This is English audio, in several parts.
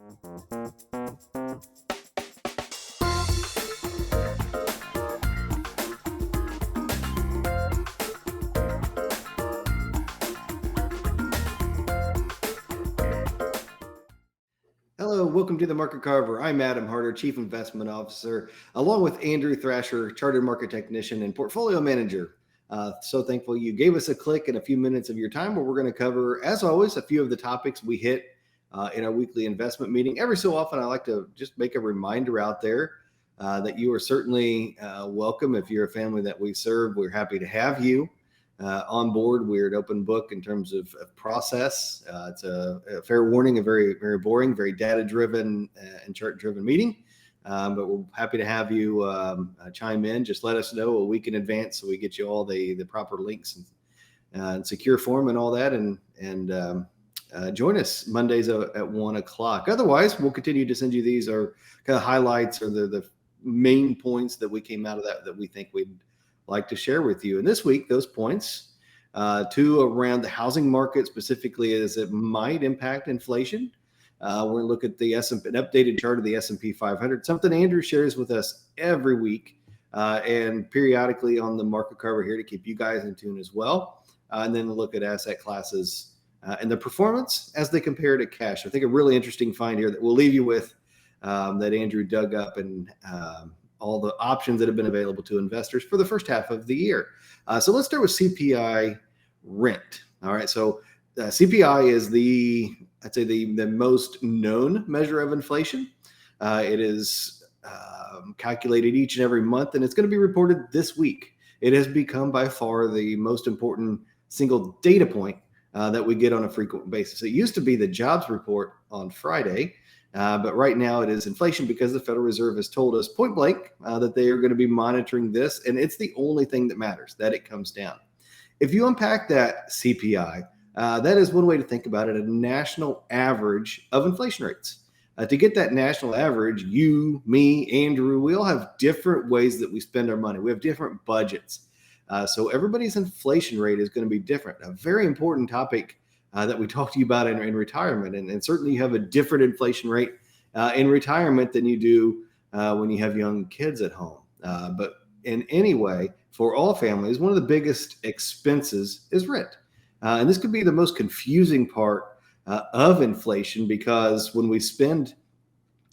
Hello, welcome to the Market Carver. I'm Adam Harter, Chief Investment Officer, along with Andrew Thrasher, Chartered Market Technician and Portfolio Manager. So thankful you gave us a click and a few minutes of your time where we're going to cover, as always, a few of the topics we hit in our weekly investment meeting. Every so often, I like to just make a reminder out there that you are certainly welcome. If you're a family that we serve, we're happy to have you on board. We're an open book in terms of process. It's a fair warning, a very, very boring, very data-driven and chart-driven meeting. But we're happy to have you chime in. Just let us know a week in advance so we get you all the proper links and secure form and all that. And join us Mondays at 1 o'clock. Otherwise, we'll continue to send you these or kind of highlights or the main points that we came out of that we think we'd like to share with you. And this week, those points, two around the housing market specifically as it might impact inflation. We're going to look at the S&P, an updated chart of the S&P 500, something Andrew shares with us every week and periodically on the Market Carver here to keep you guys in tune as well. And then look at asset classes and the performance as they compare to cash. I think a really interesting find here that we'll leave you with that Andrew dug up and all the options that have been available to investors for the first half of the year. So let's start with CPI Rent. All right, so CPI is I'd say the most known measure of inflation. It is calculated each and every month, and it's going to be reported this week. It has become by far the most important single data point that we get on a frequent basis. It used to be the jobs report on Friday. But right now it is inflation because the Federal Reserve has told us point blank that they are going to be monitoring this. And it's the only thing that matters, that it comes down. If you unpack that CPI, that is one way to think about it, a national average of inflation rates. To get that national average, you, me, Andrew, we all have different ways that we spend our money. We have different budgets. So everybody's inflation rate is going to be different. A very important topic that we talked to you about in retirement. And certainly you have a different inflation rate in retirement than you do when you have young kids at home. But in any way, for all families, one of the biggest expenses is rent. And this could be the most confusing part of inflation because when we spend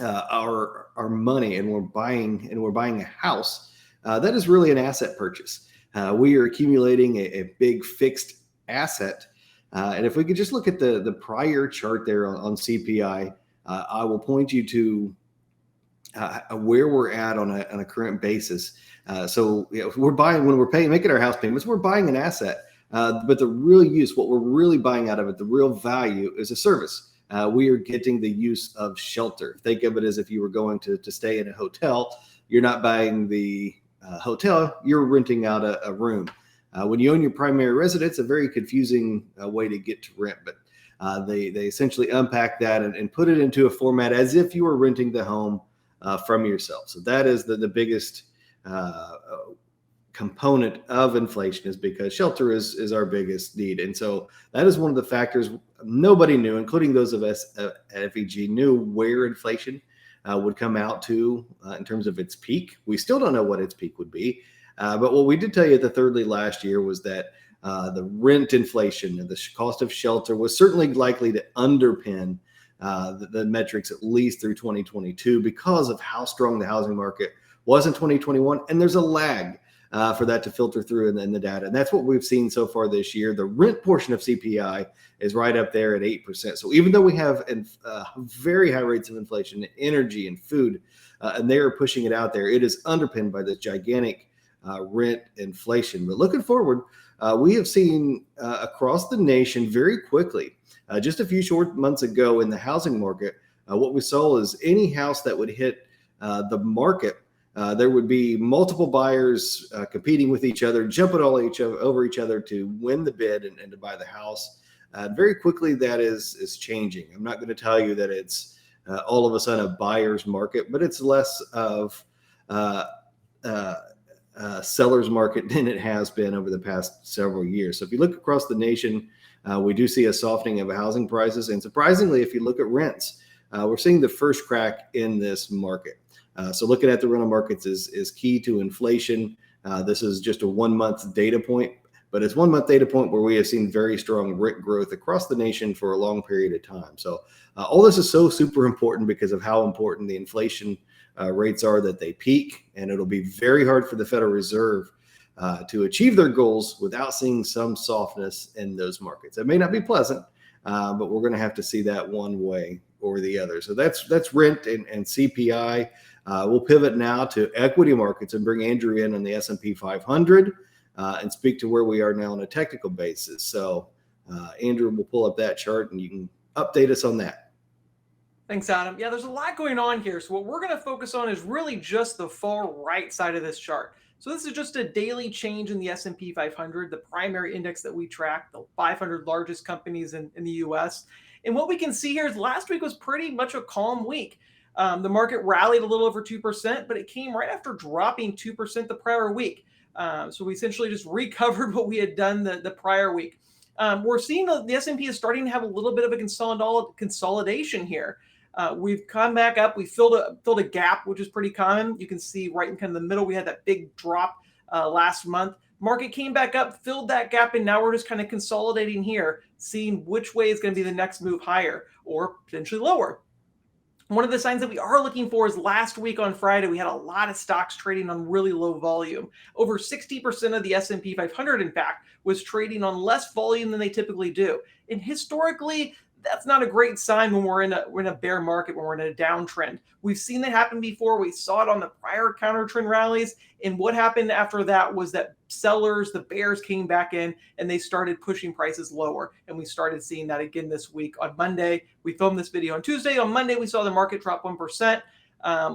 our money and we're buying a house, that is really an asset purchase. We are accumulating a big fixed asset. And if we could just look at the prior chart there on CPI, I will point you to where we're at on a current basis. So we're buying, when we're making our house payments, we're buying an asset. But the real use, what we're really buying out of it, the real value is a service. We are getting the use of shelter. Think of it as if you were going to stay in a hotel. You're not buying the hotel, you're renting out a room. When you own your primary residence, a very confusing way to get to rent, but they essentially unpack that and put it into a format as if you were renting the home from yourself. So that is the biggest component of inflation, is because shelter is our biggest need. And so that is one of the factors nobody knew, including those of us at FEG, knew where inflation would come out to in terms of its peak. We still don't know what its peak would be. But what we did tell you at the third lead last year was that the rent inflation and the cost of shelter was certainly likely to underpin the metrics at least through 2022 because of how strong the housing market was in 2021. And there's a lag for that to filter through in the data. And that's what we've seen so far this year. The rent portion of CPI is right up there at 8%. So even though we have very high rates of inflation in energy and food, and they are pushing it out there, it is underpinned by this gigantic rent inflation. But looking forward, we have seen across the nation very quickly, just a few short months ago in the housing market, what we saw is any house that would hit the market, there would be multiple buyers competing with each other, jumping over each other to win the bid and to buy the house. Very quickly, that is changing. I'm not going to tell you that it's all of a sudden a buyer's market, but it's less of seller's market than it has been over the past several years. So if you look across the nation, we do see a softening of housing prices. And surprisingly, if you look at rents, we're seeing the first crack in this market. So looking at the rental markets is key to inflation. This is just a 1 month data point, but it's 1 month data point where we have seen very strong rent growth across the nation for a long period of time. So all this is so super important because of how important the inflation rates are, that they peak, and it'll be very hard for the Federal Reserve to achieve their goals without seeing some softness in those markets. It may not be pleasant, but we're going to have to see that one way or the other. So that's rent and CPI. We'll pivot now to equity markets and bring Andrew in on the S&P 500 and speak to where we are now on a technical basis. So Andrew will pull up that chart and you can update us on that. Thanks, Adam. Yeah, there's a lot going on here. So what we're going to focus on is really just the far right side of this chart. So this is just a daily change in the S&P 500, the primary index that we track, the 500 largest companies in the US. And what we can see here is last week was pretty much a calm week. The market rallied a little over 2%, but it came right after dropping 2% the prior week. So we essentially just recovered what we had done the prior week. We're seeing the S&P is starting to have a little bit of a consolidation here. We've come back up. We filled a gap, which is pretty common. You can see right in kind of the middle, we had that big drop last month. Market came back up, filled that gap, and now we're just kind of consolidating here, seeing which way is going to be the next move higher or potentially lower. One of the signs that we are looking for is last week on Friday, we had a lot of stocks trading on really low volume. Over 60% of the S&P 500, in fact, was trading on less volume than they typically do. And historically, that's not a great sign when we're in a bear market, when we're in a downtrend. We've seen that happen before. We saw it on the prior counter trend rallies. And what happened after that was that sellers, the bears, came back in and they started pushing prices lower. And we started seeing that again this week. On Monday, we filmed this video on Tuesday. On Monday, we saw the market drop 1%.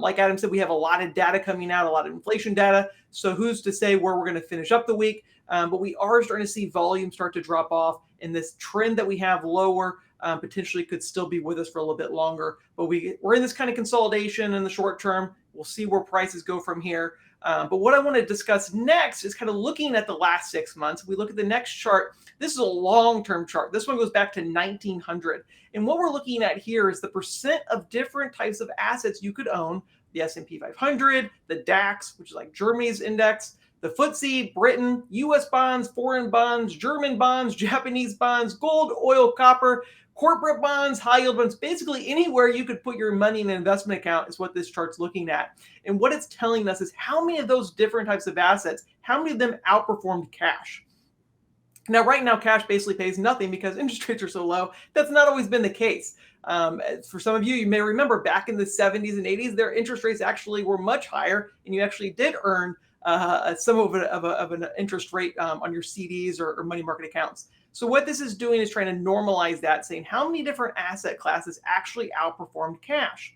Like Adam said, we have a lot of data coming out, a lot of inflation data. So who's to say where we're going to finish up the week? But we are starting to see volume start to drop off. And this trend that we have lower potentially could still be with us for a little bit longer. But we're in this kind of consolidation in the short term. We'll see where prices go from here. But what I want to discuss next is kind of looking at the last 6 months. If we look at the next chart, this is a long-term chart. This one goes back to 1900. And what we're looking at here is the percent of different types of assets you could own: the S&P 500, the DAX, which is like Germany's index, the FTSE, Britain, US bonds, foreign bonds, German bonds, Japanese bonds, gold, oil, copper, corporate bonds, high yield bonds. Basically anywhere you could put your money in an investment account is what this chart's looking at. And what it's telling us is how many of those different types of assets, how many of them outperformed cash. Now, right now, cash basically pays nothing because interest rates are so low. That's not always been the case. For some of you, you may remember back in the 70s and 80s, their interest rates actually were much higher, and you actually did earn some of an interest rate on your CDs or money market accounts. So what this is doing is trying to normalize that, saying how many different asset classes actually outperformed cash.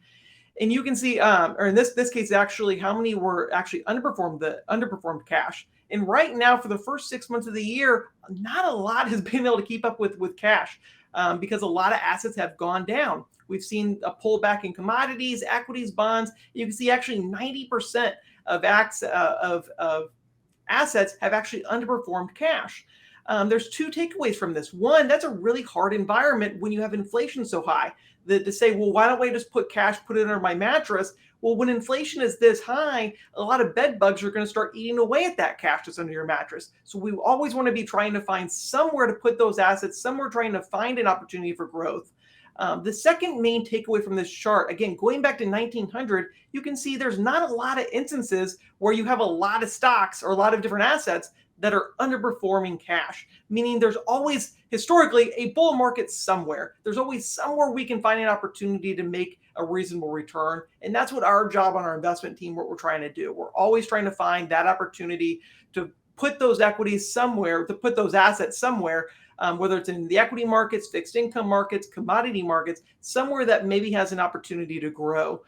And you can see, or in this case, actually, how many were actually underperformed cash. And right now, for the first 6 months of the year, not a lot has been able to keep up with cash because a lot of assets have gone down. We've seen a pullback in commodities, equities, bonds. You can see actually 90% of assets have actually underperformed cash. There's two takeaways from this. One, that's a really hard environment when you have inflation so high. To say, well, why don't we just put it under my mattress? Well, when inflation is this high, a lot of bed bugs are going to start eating away at that cash that's under your mattress. So we always want to be trying to find somewhere to put those assets, somewhere trying to find an opportunity for growth. The second main takeaway from this chart, again, going back to 1900, you can see there's not a lot of instances where you have a lot of stocks or a lot of different assets that are underperforming cash, meaning there's always, historically, a bull market somewhere. There's always somewhere we can find an opportunity to make a reasonable return. And that's what our job on our investment team, what we're trying to do. We're always trying to find that opportunity to put those equities somewhere, to put those assets somewhere, whether it's in the equity markets, fixed income markets, commodity markets, somewhere that maybe has an opportunity to grow.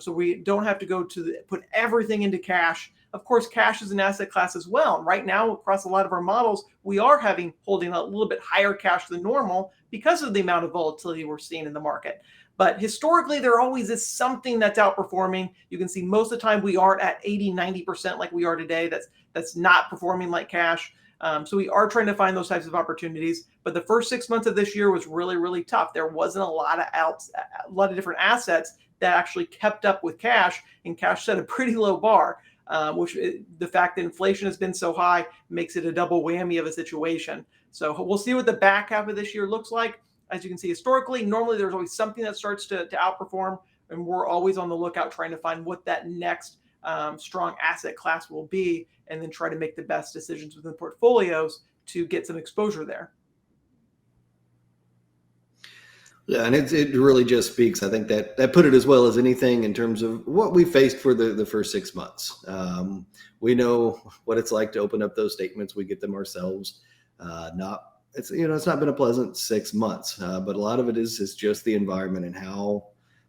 So we don't have to put everything into cash. Of course, cash is an asset class as well. And right now, across a lot of our models, we are holding a little bit higher cash than normal because of the amount of volatility we're seeing in the market. But historically, there always is something that's outperforming. You can see most of the time we aren't at 80, 90% like we are today. That's not performing like cash. So we are trying to find those types of opportunities. But the first 6 months of this year was really, really tough. There wasn't a lot of different assets that actually kept up with cash, and cash set a pretty low bar. The fact that inflation has been so high makes it a double whammy of a situation. So we'll see what the back half of this year looks like. As you can see, historically, normally there's always something that starts to outperform, and we're always on the lookout trying to find what that next strong asset class will be, and then try to make the best decisions within portfolios to get some exposure there. Yeah, and it really just speaks. I think that put it as well as anything in terms of what we faced for the first 6 months. We know what it's like to open up those statements. We get them ourselves. It's not been a pleasant 6 months, but a lot of it is just the environment and how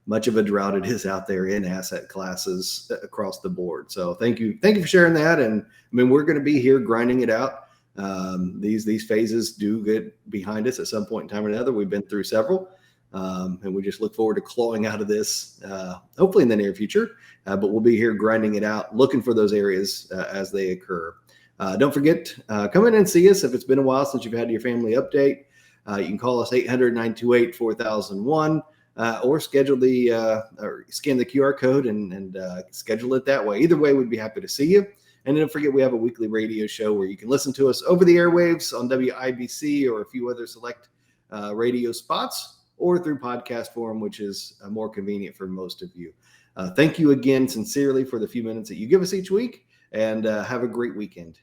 much of a drought it is out there in asset classes across the board. So thank you for sharing that. And I mean, we're going to be here grinding it out. These phases do get behind us at some point in time or another. We've been through several. And we just look forward to clawing out of this, hopefully in the near future. But we'll be here grinding it out, looking for those areas as they occur. Don't forget, come in and see us if it's been a while since you've had your family update. You can call us 800-928-4001 or schedule or scan the QR code and schedule it that way. Either way, we'd be happy to see you. And don't forget, we have a weekly radio show where you can listen to us over the airwaves on WIBC or a few other select radio spots, or through podcast form, which is more convenient for most of you. Thank you again sincerely for the few minutes that you give us each week, and have a great weekend.